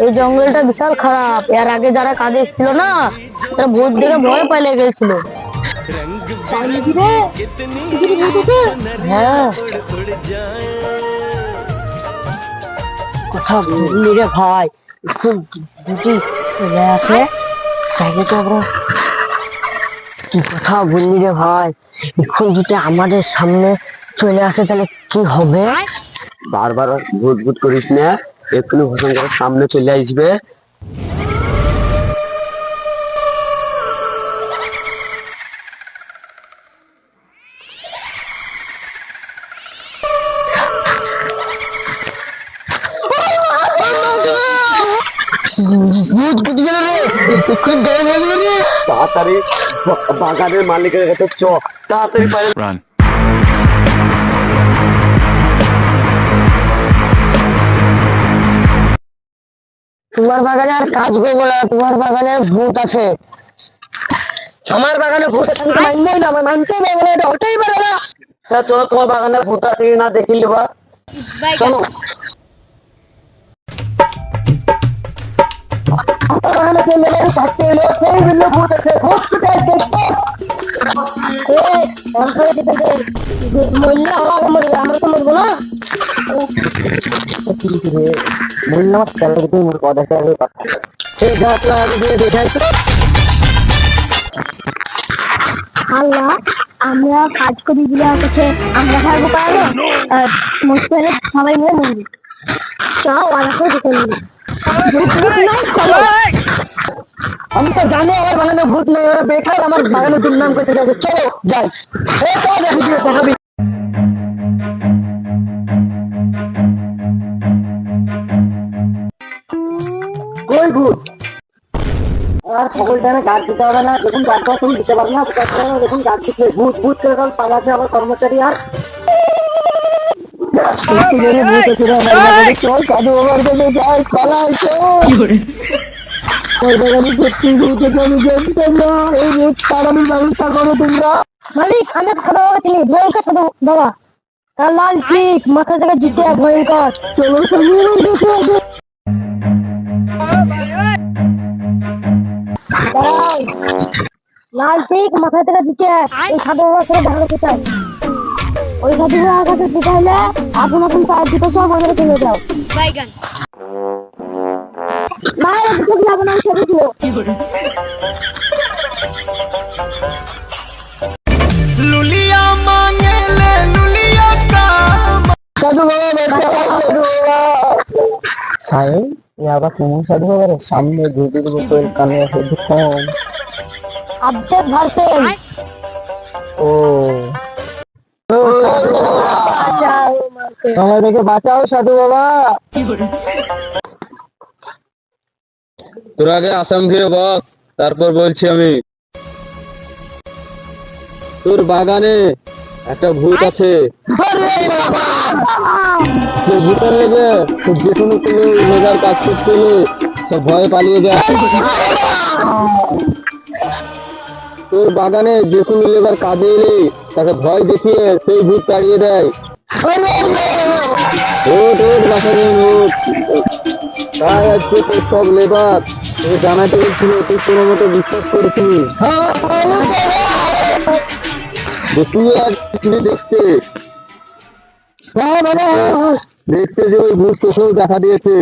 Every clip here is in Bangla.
এই জঙ্গলটা বিশাল খারাপ। এর আগে যারা কাজে ছিল না, তারা ভূত দেখে ভয় পালিয়ে গেছিল। হ্যাঁ, কথা বললি রে ভাই, এখন দুটি চলে আসে তাকে তো আমরা কি কথা বললি রে ভাই, এখন যদি আমাদের সামনে চলে আসে তাহলে কি হবে? বারবার ভূত ভূত করিস না, এক্ষুনি ভূষণ করে সামনে চলে আসবে। তাড়াতাড়ি বাগানের মালিকের কাছে চ, তাড়াতাড়ি পারে। Run. তোমার বাগানে আর কাজ করবো না, তোমার বাগানে ভূত আছে। আমার বাগানে ভূত আছে আমি তো মানবেই না, আমার মানতেই পারবো না, এটা হতেই পারে না। হ্যাঁ চলো, তোমার বাগানে ভূত আছে না দেখি নেবা, চলো। বাগানে চলে গেলে থাকতে হলে সেই জন্য ভূত আছে, ভূত কোথায় দেখবো? মরলে আমাকে মরবে, আমরা তো মরবো না। বললাম চলো দেখি কথা ঠিক আছে, দেখাই। আল্লাহ, আমরা কাজ করি বলে কাছে আমরা থাকবো পারবো, আর মরতে হলে সবাই মিলে মরবি। চাও আর এখন দেখে নিবি। আমি তো জানি আমার বাগানে ভূত নেই, ওরা বেকার আমার বাগানে দুর্নাম করতে যাচ্ছে। চলো যাই, দেখাবি। কই ভূত? আর সকলটা গাছ দিতে হবে না, যখন গাছটা তুমি দিতে পারবে না, যখন গাছ দিচ্ছে ভূত ভূত করে পালাচ্ছে আমার কর্মচারী। আর মালিক, আমি সাদা বাবা চিনি, ভয়ঙ্কর সাদা বাবা। তার লাল চিক, মাথা থেকে জুতে ভয়ঙ্কর। চলো লাল চিক, মাথা থেকে জুতে ওই সাদা বাবার সাথে দেখা করতে চাই। ওই সাধু বাবার কাছে জিতাইলে আপন আপন পায়ের দুটো সব আমাদের চলে যাও। মায়ের দুটো যাবো না, ছেড়ে দিও। लुलिया मांगे ले लुलिया का সাধু বাবা সাহেব, আবার কেমন সাধু বাবার সামনে দুধের বোতল কানে আছে কম আপডেট ভার্সন। ও আমাদেরকে বাঁচাও সাধু বাবা। তোর আগে আসাম ঘিরে বস, তারপর বলছি আমি। তোর বাগানে একটা ভূত আছে, যে ভূতের লেগে যে কোনো লেবার কাজ করতে এলে সব ভয়ে পালিয়ে যায়। তোর বাগানে যে কোনো লেবার কাজে এলে তাকে ভয় দেখিয়ে সেই ভূত তাড়িয়ে দেয়। তাই আজকে তোর সব লেবার তোকে জানাতে গেছিল, তুই কোনো মতো বিশ্বাস করেছিস। তুই আসছিলি দেখতে, দেখতে যে ওই ভূত তোকেও দেখা দিয়েছে,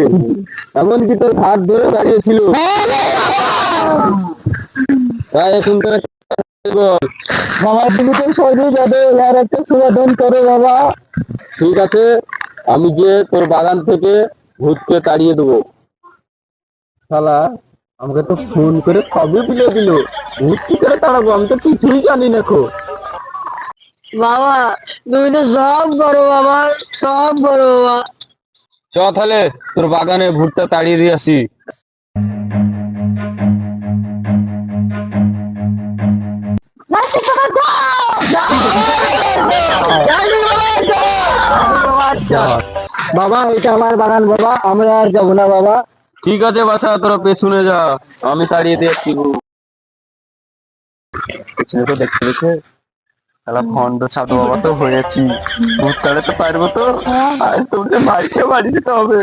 এমনকি তোর হাত ধরে দাঁড়িয়েছিল। তাই এখন তোরা বল বাবা, তুমি তো সরিয়ে যাবে, আর একটা সমাধান করো বাবা। ঠিক আছে, আমি যে তোর বাগান থেকে ভূতকে তাড়িয়ে দেবো। শালা আমাকে তো ফোন করে সবই বলে দিল, ভূত কি করে তাড়াবো, আমি তো কিছুই জানি না। বাবা তুমি তো সব করো বাবা, সব করো বাবা। চ তাহলে তোর বাগানে ভুট্টা তাড়িয়ে দিয়ে আসি। বাবা এটা আমার বাগান বাবা, আমরা আর যাবো না বাবা। ঠিক আছে বাছা, তোরা পেছনে যা, আমি তাড়িয়ে দিয়ে আসছি। পেছনে তো দেখতে দেখে তাহলে ভণ্ড সাধু বাবা তো হয়েছি, ভূত তাড়াতে পারবো তো। আর তোমরা মাইকে বাড়ি যেতে হবে।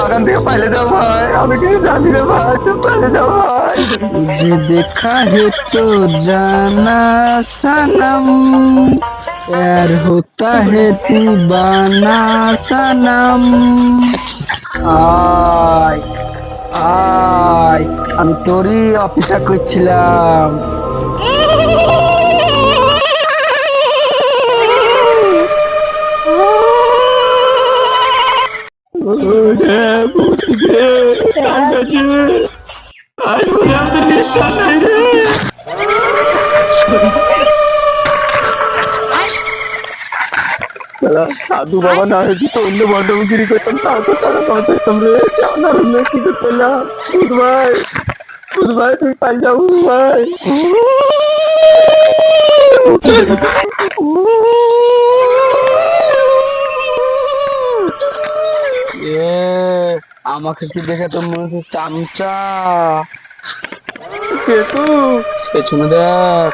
বাগান থেকে পাইলে দাও ভাই, আমি কিছু জানি রে ভাই, তুমি পাইলে দাও ভাই। तुझे देखा है तो जाना सनम, प्यार होता है दीवाना सनम। আয় আয়, আমি তোরই অপেক্ষা করছিলাম। সাধু বাবা না হয়েছি তো অন্য বন্ধমগিরি করতাম, তাও তো তারা করতাম রে, কি করলাম। বুধ ভাই তুমি পাই যাও ভাই। আমাকে কি দেখে তো মনে হচ্ছে চামচা। কেতু পেছনে দেখ।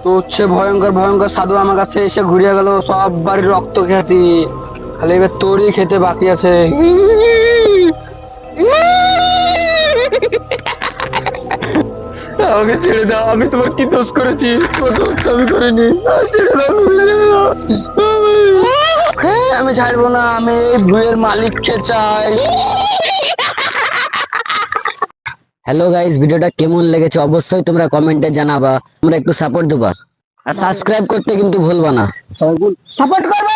তো হচ্ছে ভয়ঙ্কর ভয়ঙ্কর সাধু আমার কাছে এসে ঘুরিয়ে গেল, সব বাড়ির রক্ত খেয়েছি, খালি এবার তোরই খেতে বাকি আছে। আমাকে ছেড়ে দাও, আমি তোমার কি দোষ করেছি? তোমার দোষ তো আমি করিনি, ছেড়ে দাও, ছেড়ে দাও। আমি ছাড়বো না, আমি এই ভুঁয়ের মালিককে চাই। হ্যালো গাইস, ভিডিওটা কেমন লেগেছে অবশ্যই তোমরা কমেন্টে জানাবা, তোমরা একটু সাপোর্ট দেবা আর সাবস্ক্রাইব করতে কিন্তু ভুলবা না। সাপোর্ট করবে।